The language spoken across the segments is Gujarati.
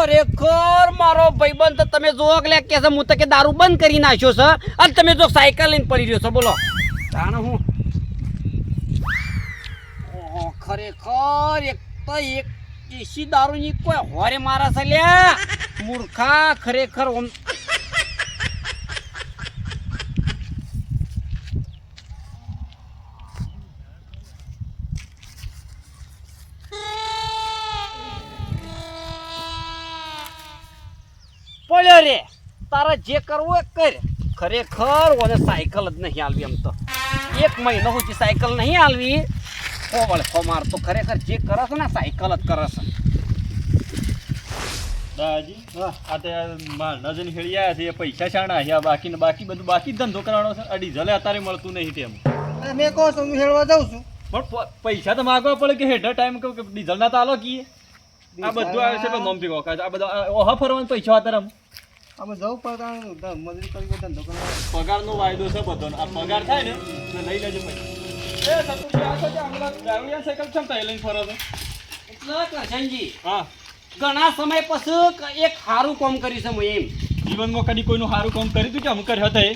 ખરેખર મારો ભાઈબંધ તો તમે જો કે કે છે હું તો કે દારૂ બંધ કરી નાખ્યો છે અને તમે જો સાયકલ લઈને પડી રહ્યો છો બોલો તાણ હું ઓહો ખરેખર એક તો એક એસી દારૂની કોઈ હોરે મારા છે લ્યા મૂર્ખા ખરેખર પડ્યો રે તારે જે કરવું એ કર ખરેખર ઓને સાયકલ જ નહીં હાલવી એમ તો 1 મહિનો સુધી સાયકલ નહીં હાલવી ઓ માર તો ખરેખર જે કરે છે ને સાયકલ જ કરે છે દાદાજી આ તે નજર હેળી આવ્યા છે એ પૈસા શાણા આવ્યા બાકી બધું બાકી ધંધો કરવાનો છે આ ડીઝલે અત્યારે મળતું નહીં તેમ મેં કહો છું હું હેળવા જાઉં છું પણ પૈસા તો માગવા પડે કે હેઠળ ટાઈમ કે ડીઝલ ના તાલો કીએ આ બધું આવે છે પણ નોમ ભેગો આ બધા ઓહા ફરવાનું પૈસા અત્યારે અમે જવું પડે મજૂરી કરી ધંધો કરવાનો પગારનો વાયદો છે બધો આ પગાર થાય ને એટલે લઈ લેજો પૈસા એ સતુજી આ તો જે હમણાં દારૂડિયા સાયકલ છે ને લઈને ફરો છો એટલે કરશનજી હા ઘણા સમય પછી એક સારું કામ કર્યું છે હું એમ જીવનમાં કદી કોઈનું સારું કામ કર્યું હતું કે અમ કર્યું હતા એ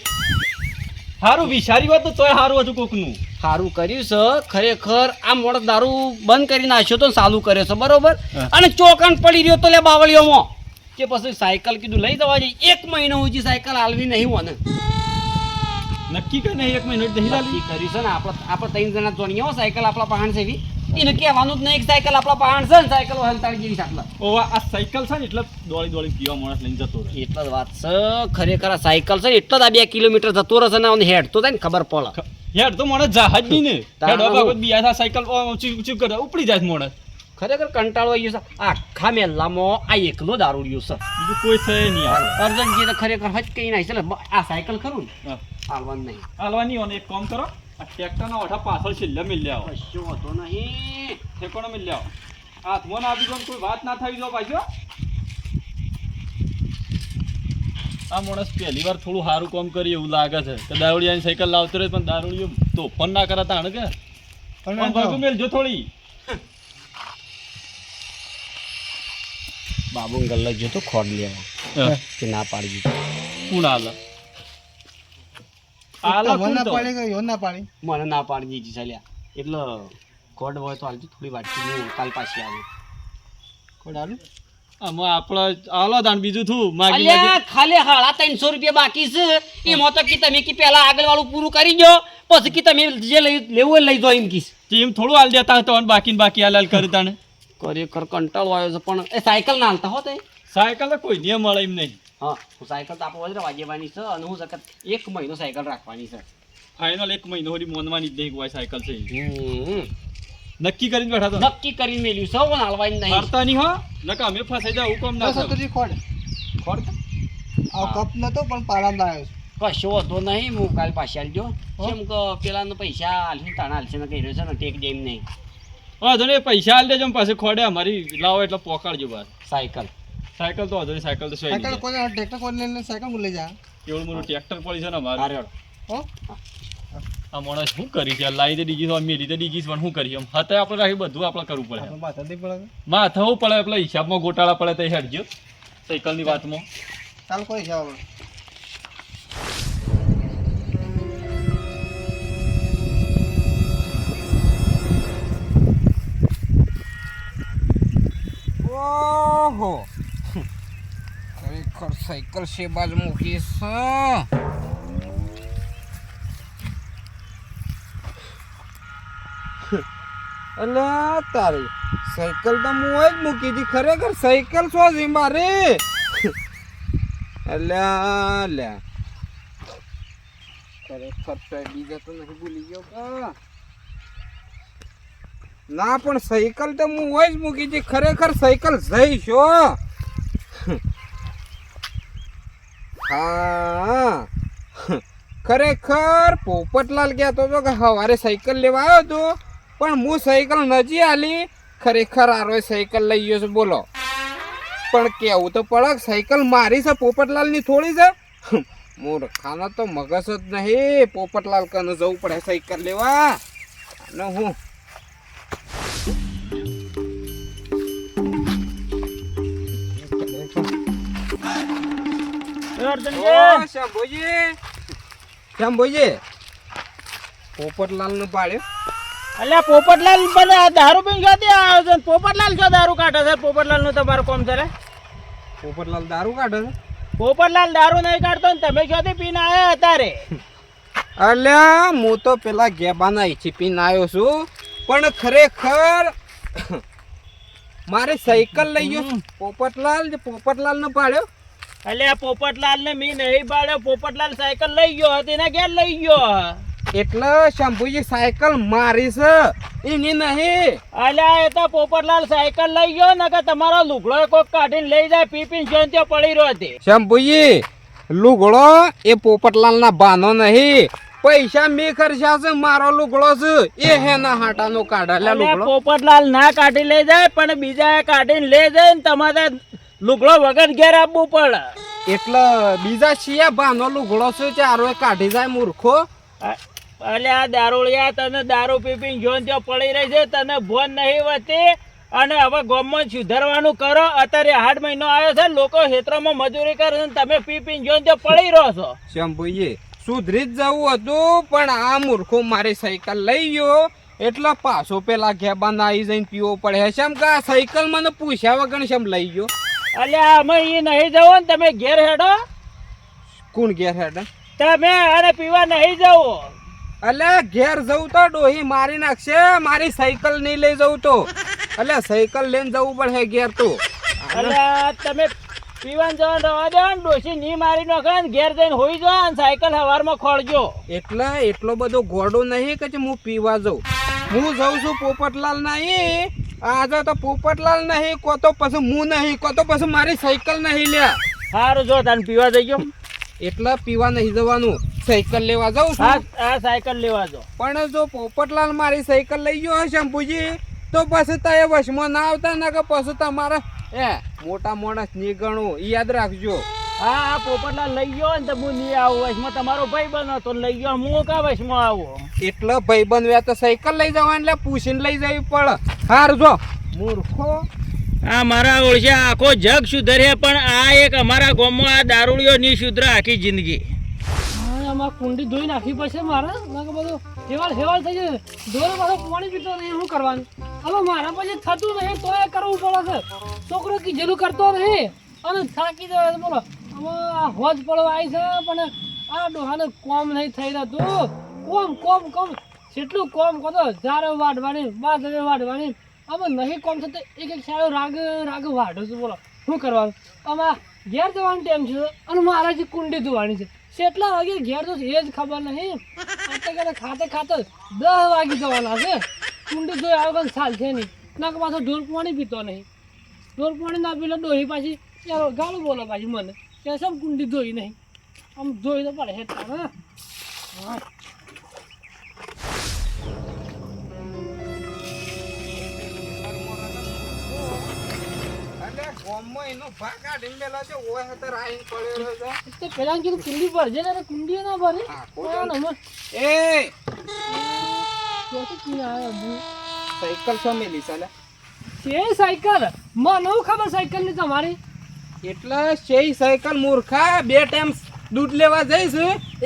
સારું વિચારી વાત તો તોય સારું હતું કોકનું સારું કર્યું છે ખરેખર આ મોડો દારૂ બંધ કરી નાખ્યો તો ચાલુ કર્યો છે બરોબર અને ચોકન પડી રહ્યો તો લે બાવળીઓમાં કે પછી સાયકલ કીધું લઈ જવા જઈએ 1 મહિનો સુધી સાયકલ હાલવી નહીં હોને નક્કી કે નહીં 1 મહિનો નહીં નક્કી કર્યું છે ને આપણે 3 જણા જોડીએ હો સાયકલ આપણા પહાણ છે એવી એને કહેવાનું જ નહીં કે સાયકલ આપણા પહાણ છે ને સાયકલ હલતાડી જેવી સાયકલ ઓ આ સાયકલ છે ને એટલે દોડી પીવા માણસ લઈને જતો રહે એટલે જ વાત છે ખરેખર આ સાયકલ છે ને એટલે જ આ 2 કિલોમીટર જતો રહેશે ને હેડ તો થાય ને ખબર પડે હેડ તો માણસ જહાજ નહીં ને હેડ બાબત બીયા સાયકલ ચીપ કરે ઉપડી જાય માણસ ખરેખર કંટાળો આવી ગયો છે આખા મેલામાં આ એકલો દારૂડિયો છે બીજું કોઈ છે નહીં અર્જનજી તો ખરેખર હજ કઈ નાખી છે આ સાયકલ ખરું ને હાલવાનું નહીં હાલવાની હોય એક કામ કરો આ ટ્રેક્ટરના ઓઠા પાછળ છેલ્લે મિલ આવો કશું હોતો નહીં ઠેકોનો મિલ આવો હાથમાં ના આપી દો કોઈ વાત ના થઈ જો પાછો આ માણસ પહેલી વાર થોડું સારું કામ કરી એવું લાગે છે કે દારૂડિયાની સાયકલ લાવતો રહે પણ દારૂડિયો તો ફોન ના કરાતા હણ કે પણ ભાગું મેલજો થોડી બાબુ ગલ્લો જો તો ખોડ લેવા કે ના પાડી દીધું કોણ હાલ મને ના પાડી દીધી ચાલ્યા એટલે ખોડ હોય તો હાલજો થોડી વાટકી હું કાલ પાછી આવી ખોડ હાલું આમાં આપણે હાલો તાણ બીજું થું માગી ખાલી 350 રૂપિયા બાકી છે એમાં તો કે તમે કે પહેલા આગળ વાળું પૂરું કરી દો પછી કે તમે જે લેવું લઈ જાઓ એમ કીસ એમ થોડું હાલ દેતા તો બાકી હાલ કરી તાણે ખરેખર કંટાળો આવ્યો છે પણ એ સાયકલ ના હાલતા હો તે સાયકલ તો કોઈ નિયમ મળે એમ નહીં હા હું સાયકલ તો આપણે વજરા વાગેવાની છે અને હું સખત 1 મહિનો સાયકલ રાખવાની છે ફાઇનલ 1 મહિનો સુધી મોનવાની જ નહીં કોઈ સાયકલ છે નક્કી કરીને બેઠા તો નક્કી કરીને મેલ્યું છે પણ હાલવાની નહીં કરતા નહીં હો નકા અમે ફસાઈ જાવ હુકમ ના સતુજી ખોડ આ કપ નતો પણ પારામ લાવ્યો કશો હતો નહીં હું કાલ પાછી આલજો કેમ કે પેલાનો પૈસા હાલથી તાણા હાલશે ને કહી રહ્યો છે ને ટેક જેમ નહીં હા ધણે પૈસા હાલ દેજો પાસે ખોડે અમારી લાવો એટલે પોકાડજો બહાર સાયકલ તો વાંધો નહીં સાયકલ તો સાયકલ કોઈ ટ્રેક્ટર કોઈ લઈને સાયકલ હું લઈ જા એવડું મોટું ટ્રેક્ટર પડી છે ને અમારે હો આ માણસ શું કરી છે લાવી દે ડીજી તો મેલી દે ડીજી પણ શું કરી એમ હતા આપણે રાખી બધું આપણે કરવું પડે માથા દે પડે માં થવું પડે એટલે હિસાબમાં ગોટાળા પડે તો હેડજો સાયકલની વાતમાં ચાલ કોઈ જાવ ઓહો ખરેખર સાયકલ છે બાજુ મૂકી છે અલા તારી સાયકલ તો હું જ મૂકી હતી ખરેખર સાયકલ શું છે મારે અલ્યા લ્યા ખરેખર બીજા તો નહીં ભૂલી ગયો કા ના પણ સાયકલ તો હું હોય જ મૂકી હતી ખરેખર સાયકલ જઈ છો હા ખરેખર પોપટલાલ કહેતો હતો કે સવારે સાયકલ લેવા આવ્યો હતો પણ હું સાયકલ નજી આલી ખરેખર આરો સાયકલ લઈ ગયો છે બોલો પણ કેવું તો પડક સાયકલ મારી છે પોપટલાલની થોડી છે મૂર્ખાનો તો મગજ જ નહીં પોપટલાલ કને જવું પડે સાયકલ લેવા અને હું ઓ શંભુજી, શંભુજી, પોપટલાલ નું પાડ્યો. અલ્યા પોપટલાલ પણ આ દારૂ પીને ક્યાંથી આવ્યો છે? પોપટલાલ શું દારૂ કાઢે છે? પોપટલાલ નું તમારું કોમ છે રે? પોપટલાલ દારૂ કાઢે છે? પોપટલાલ દારૂ નહીં કાઢતો ને તમે ક્યાંથી પીને આવ્યા અત્યારે? અલ્યા હું તો પેલા ગેબાના ઈચી પીને આવ્યો છું, પણ ખરેખર મારી સાયકલ લઈ ગયો છું. પોપટલાલ નો પાડ્યો. અલ્યા પોપટલાલ ને મી નહીં પાડ્યો. પોપટલાલ સાયકલ લઈ ગયો હતી ને ઘેર લઈ ગયો. એટલે શંભુજી સાયકલ મારી છે એની નહીં. અલ્યા એ તો પોપટલાલ સાયકલ લઈ ગયો ને કે તમારો લુગડો કોક કાઢીને લઈ જાય પી પીને જોઈને ત્યાં પડી રહ્યો હતી. શંભુજી લુગડો એ પોપટલાલ ના બાનો નહીં, પૈસા મેં ખર્ચા છે, મારો લુગડો છે એ હેના હાટાનો કાઢે. લે અલ્યા લુગડો પોપટલાલ ના કાઢી લઈ જાય પણ બીજા કાઢીને લઈ જાય ને તમારે લુગડો વગર ઘેર આપવું પડે. એટલે બીજા છીએ બાનો લુગડો છે ચારો એ કાઢી જાય મૂર્ખો. અલ્યા દારૂડિયા તને દારૂ પી પીને જોઈને ત્યાં પડી રહી છે, તને ભોન નહીં વતી. અને હવે ગામમાં સુધારવાનું કરો. અત્યારે 8 મહિનો આવ્યો છે, લોકો ક્ષેત્રમાં મજૂરી કરે છે, તમે પી પીને જોઈને ત્યાં પડી રહ્યો છો. શંભુજી સુધરી જ જવું હતું, પણ આ મૂર્ખો મારી સાયકલ લઈ ગયો એટલે પાછો પેલા ઘેબાના આવી જઈને પીવો પડે. શેમ કે આ સાયકલ મને પૂછ્યા વગર શેમ લઈ ગયો? અલ્યા અમે એ નહીં જવો ને તમે ઘેર હેડો. કોણ ઘેર હેડે? તમે અને પીવા નહીં જવો. અલે ઘેર જવું તો ડોહી મારી નાખશે, મારી સાયકલ નહીં લઈ જવું તો. અલે સાયકલ લઈને જવું પડે ઘેર તો. અલ્યા તમે પીવાનું જવાનું રવા દો ને ડોશી ની મારી નાખે ને ઘેર જઈને હોઈ જાઓ ને સાયકલ હવારમાં ખોળજો. એટલે એટલો બધો ગોડો નહીં કે હું પીવા જાઉં. હું જઉં છું પોપટલાલ નહીં. આજે તો પોપટલાલ નહીં, કો તો પછી હું નહીં, કો તો પછી મારી સાયકલ નહીં લ્યા. સારું જો તને પીવા જઈ ગયો. એટલે પીવા નહીં જવાનું, સાયકલ લેવા જાઉં છું. આ સાયકલ લેવા જો. પણ જો પોપટલાલ મારી સાયકલ લઈ ગયો હોય શંભુજી તો પછી તો એ વશમાં ના આવતા ને કે પછી તમારે મોટા માણસ નીકળવું યાદ રાખજો. હા પોપટલાલ લઈ ગયો ને તો હું નહીં આવું. વશમાં તમારો ભાઈ બનો તો લઈ ગયો, હું કા વશમાં આવું? એટલે ભાઈ બનવ્યા તો સાયકલ લઈ જવા એટલે પૂછીને લઈ જવી પડે. હાર જો મૂર્ખો. આ મારા ઓળખ્યા આખો જગ સુધરે પણ આ એક અમારા ગામમાં આ દારૂડિયો નહીં સુધરે આખી જિંદગી. આમાં કુંડી ધોઈ નાખવી પડશે મારે. બધું હેવાળ થઈ જાય. દોરો પાછો પાણી પીતો નહીં, શું કરવાનું? હવે મારા પછી થતું નહીં તો એ કરવું પડે છે. છોકરો કીધેલું કરતો નહીં અને થાકી જાય. બોલો હવે હોજ પડવા આવી છે પણ આ ડોહાને કોમ નહીં થઈ રહેતું. કોમ જેટલું કોમ કરો ઝાડે વાઢવાની, બાજરે વાઢવાની, આમાં નહીં કોમ થતો એક સારો રાગ વાઢો છું. બોલો શું કરવાનું? આમાં ઘેર જવાનું ટાઈમ છે અને મારા જે કુંડી ધોવાની છે. કેટલા વાગે ઘેર તો એ જ ખબર નહીં. ખાતે 10 વાગી જવાના છે. કુંડી ધોઈ આવે પણ સાલ છે નહીં. ના કે પાછો ઢોર પાણી પીતો નહીં. ઢોર પાણી ના પીલે ડોહી પાછી ગાળું બોલો પાછી મને કે સબ કુંડી ધોઈ નહીં. આમ ધોઈ તો પડે હેઠા. હા તો પેલા કીધું કુંડી ભરજે ને કુંડી ના ભરે. સાયકલ શું મેલી ચાલે? છે સાયકલ મને ખબર સાયકલ ની તમારી. એટલે છે સાયકલ મૂર્ખા. 2 ટાઈમ દૂધ લેવા જઈશ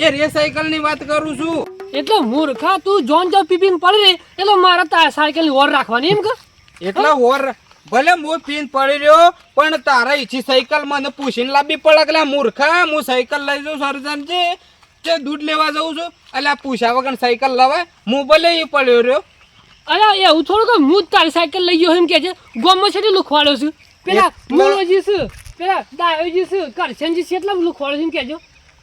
એ રે સાયકલ ની વાત કરું છું. એટલે મૂર્ખા તું જોન જો પીપીને પડી રહી એટલે મારા સાયકલ ની ઓર રાખવાની એમ કે? એટલે ઓર ભલે હું પીન પડી રહ્યો પણ તારા ઈચ્છી સાયકલ મને પૂછીને લાવવી પડે. એટલે મૂર્ખા હું સાયકલ લઈ જાઉં સરજનજી જે દૂધ લેવા જઉં છું એટલે પૂછ્યા વગર સાયકલ લવાય? હું ભલે એ પડ્યો રહ્યો. અરે એવું થોડું કે હું જ તારી સાયકલ લઈ ગયો એમ કે છે. ગોમમાં છે લુખવાડો છું. પેલા મુળોજી છે, પેલા દાયોજી છે, કરશનજી છે, એટલા લુખવાડો છે એમ કહેજો.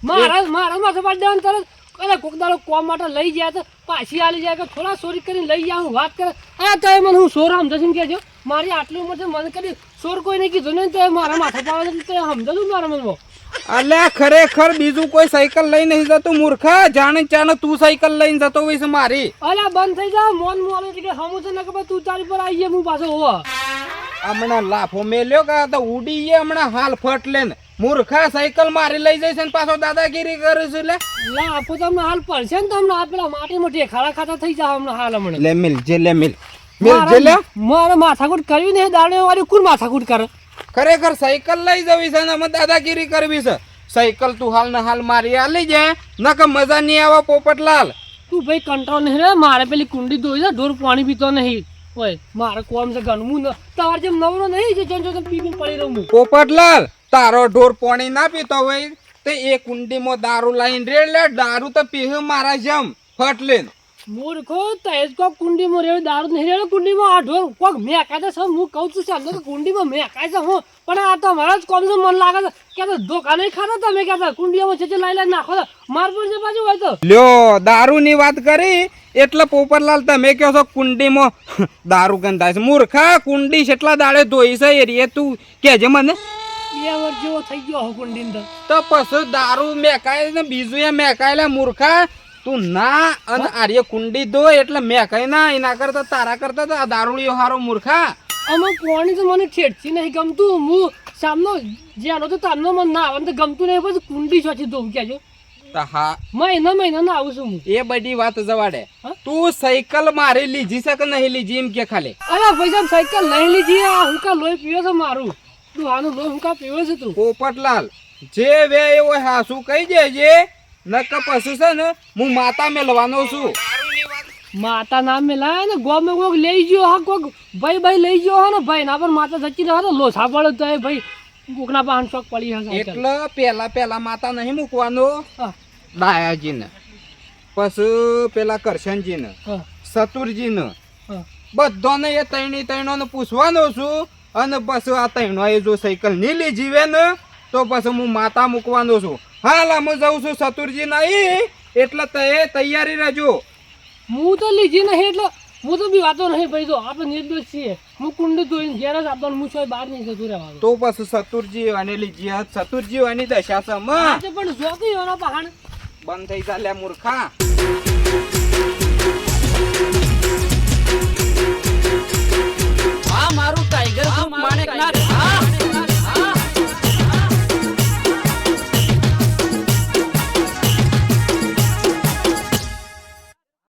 મારા માથે પાડી દેવાનું તરત. એટલે કોક દાડો કોમ માટે લઈ જાય તો પાછી આલી જાય કે થોડા ચોરી કરીને લઈ જાય. હું વાત કરે આ તો મને હું સોર સમજો એમ કહેજો. મારી આટલી ઉંમર છે મને કદી સોર કોઈ નહીં કીધું ને તો મારા માથે પાડે તો સમજો મારા મનમાં. અલ્યા ખરેખર બીજું કોઈ સાયકલ લઈ નહીં જતું મૂર્ખા. જાણે ચાને તું સાયકલ લઈને જતો હોય છે મારી. અલ્યા બંધ થઈ જા મોન મોલે કે હમું છે ને કે તું તારી પર આવી જાય હું પાછો હોવા. હમણાં લાફો મેલ્યો કે તો ઉડી ગયા હમણાં હાલ ફટ લે ને. મૂર્ખા સાયકલ મારી લઈ જઈશ ને પાછો દાદાગીરી કરે છે. લે આપો તમને હાલ પડશે ને તમને આ પેલા માટીમાં ટેખાડા ખાતા થઈ જાય હમણાં હાલ હમણાં. લે મિલ જે લે મિલ મારે માથાકૂટ કરવી ને દાડે વાળી કોણ માથાકૂટ કરે? ખરેખર સાયકલ લઈ જવી છે ને અમે દાદાગીરી કરવી છે. સાયકલ તું હાલ ને હાલ મારી આલી જાય નકર મજા નહીં આવે પોપટલાલ. તું ભાઈ કંટ્રોલ નહીં રે, મારે પેલી કુંડી ધોઈ છે, ઢોર પાણી પીતો નહીં. ઓય મારે કોમ છે ગણવું ન, તાર જેમ નવરો નહીં જે ચંચો તો પી પડી રહું હું. પોપટલાલ તારો ઢોર પાણી ના પીતો હોય તે એ કુંડીમાં દારૂ લાઈન રે લે, દારૂ તો પીહ મારા જેમ ફટ લેન. મૂર્ખો તેજ કોક કુંડીમાં રેડે દારૂ નહીં રેડે કુંડીમાં. આ ઢોર કોક મેકાય છે સર, હું કહું છું ચાલો કે કુંડીમાં મેકાય છે હું, પણ આ તો મારા જ કોમ છે, મન લાગે છે કે ધોકા નહીં ખાતા તમે કે કુંડીમાં છે લાઈ લાઈ નાખો માર પર છે બાજુ હોય તો. લ્યો દારૂ ની વાત કરી એટલે પોપટલાલ તમે કહો છો કુંડીમાં દારૂ ગંધાય છે. મૂર્ખા કુંડી કેટલા દાડે ધોઈ છે એ તું કેજે મને. 2 વર્ષ જેવો થઈ ગયો હું કુંડીની અંદર. તો પછી દારૂ મેકાય ને બીજું એ મેકાયેલા મૂર્ખા તું ના અને આર્ય કુંડી ધો એટલે મેકાય ના, એના કરતા તારા કરતા તો આ દારૂડીઓ હારો મૂર્ખા. અમે પાણી તો મને ઠેઠથી નહીં ગમતું, હું સામનો જ્યાંનો તો તામનો મને ના આવે તો ગમતું નહીં, પછી કુંડી છોથી ધોવું કહેજો. હા મહિના ના આવું છું હું. એ બધી વાત જવાડે. તું સાયકલ મારી લીધી છે કે નહીં લીધી એમ કે ખાલી. અરે ભાઈ સાયકલ નહીં લીધી, આ હુંકા લોહી પીવે છે મારું, તું આનું લોહી હુંકા પીવે છે તું. પોપટલાલ જે વે એવો હાસુ કહી દેજે નકર પછી છે ને હું માતા મેલવાનો છું. માતા નામ મેલાય ને ગોમે કોક લઈ ગયો હા, કોક ભાઈ લઈ ગયો હા ને ભાઈ ના પર માતા જતી રહે તો લોસા પડે તો એ ભાઈ કોકના પાન શોખ પડી હશે. એટલે પેલા માતા નહીં મૂકવાનો હા. દાયાજીને, પછી પેલા કરશનજીને, હા. સતુરજીને, હા. બધાને એ ત્રણોને પૂછવાનો છું. અને પછી આ ત્રણો એ જો સાયકલ નહીં લઈ જીવે ને તો પછી હું માતા મૂકવાનો છું. હાલ હું જઉં છું સતુરજી નહીં એટલે તે તૈયારી રહેજો. હું તો લીધી નહીં એટલે હું તો બી વાતો નહીં ભાઈ, તો આપણે નિર્દોષ છીએ. હું કુંડી ધોઈને ઘેર જ આપવાનું, હું છો બહાર નહીં જતું રહેવાનું. તો પછી સતુરજી અને લીજી સતુરજી અને દશા સમા આજે પણ જોતી એનો પહાણ બંધ થઈ ચાલ્યા મૂર્ખા.